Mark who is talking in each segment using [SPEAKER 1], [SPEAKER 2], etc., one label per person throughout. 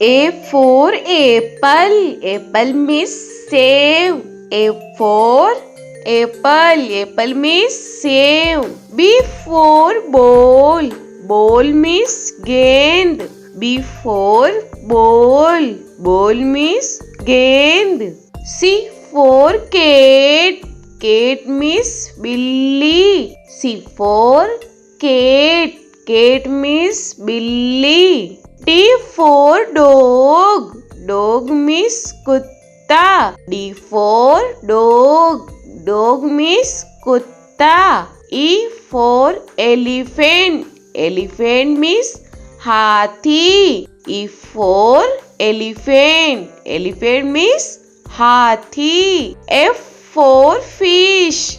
[SPEAKER 1] A for apple. Apple means save. A for apple. Apple means save. B for ball. Ball means gend. B for ball. Ball means gend. C for cat. Cat means billy. C for cat. Cat means billy. D for dog. Dog means kutta. D for dog. Dog means kutta. E for elephant. Elephant means hathi. E for elephant. Elephant means hathi. F for fish.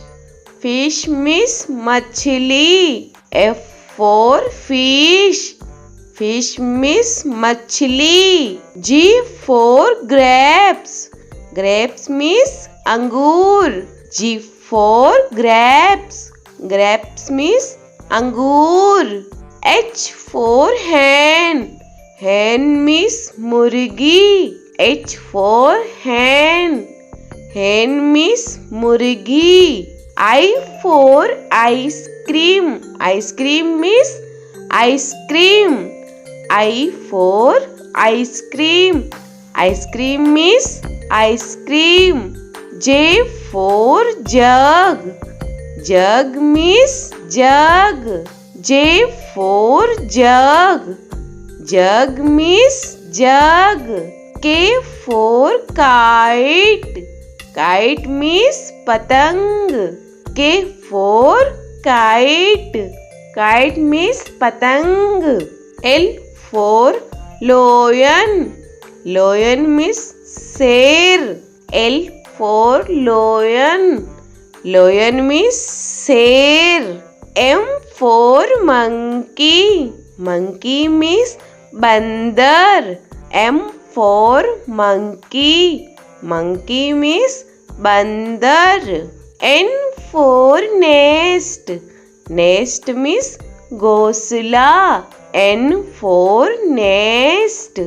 [SPEAKER 1] Fish means machli. F for fish. Fish means machli. G for grapes. Grapes means angur. G for grapes. Grapes means angur. H for hen. Hen means murgi. H for hen. Hen means murgi. I for ice cream. Ice cream means ice cream. I for ice cream. Ice cream means ice cream. J for jug. Jug means jug. J for jug. Jug means jug. K for kite. Kite means patang. K for kite. Kite means patang. L for lion. Lion means sher. L for lion. Lion means sher. M for monkey. Monkey means bandar. M for monkey. Monkey means bandar. N for nest. Nest means ghosla. N for nest.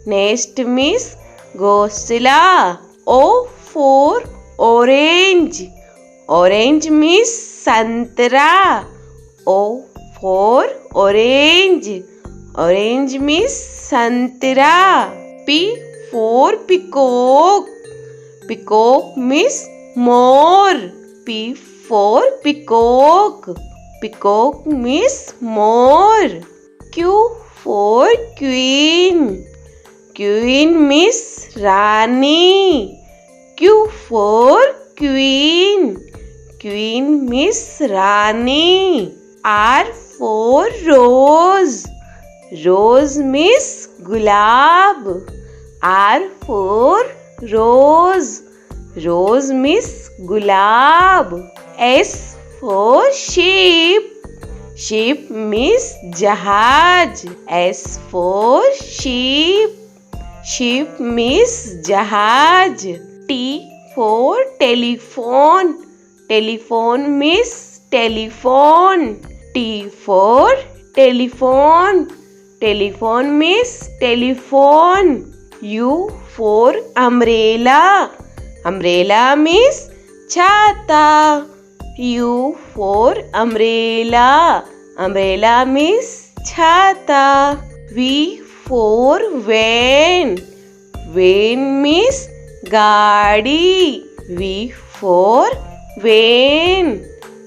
[SPEAKER 1] Nest means ghosla. O for orange. Orange means santra. O for orange. Orange means santra. P for peacock. Peacock means more. P for peacock. Peacock means more. Q for queen. Queen means Rani. Q for queen. Queen means Rani. R for rose. Rose means gulab. R for rose. Rose means gulab. S for sheep. Sheep means jahaj. S for sheep. Sheep means jahaj. T for telephone. Telephone means telephone. T for telephone. Telephone means telephone. U for umbrella. Umbrella means chhata. U for umbrella. Umbrella means chhata. V for van. Van means gaadi. V for van.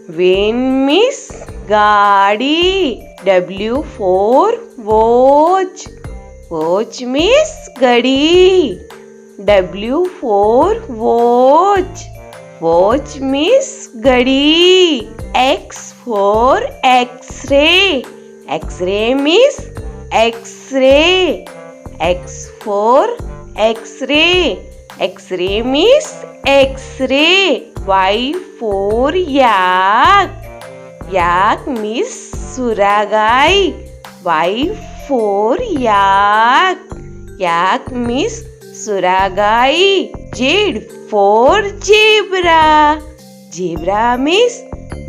[SPEAKER 1] Van means gaadi. W for watch. Watch means gadi. W for watch. Watch means gadi. X for X-ray. X-ray means X-ray. X for X-ray. X-ray means X-ray. Y for yak. Yak means suragai. Y for yak. Yak means suragai. Z for zebra. Zebra means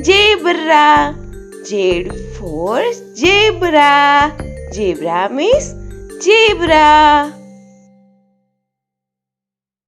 [SPEAKER 1] zebra. Z for zebra. Zebra means zebra.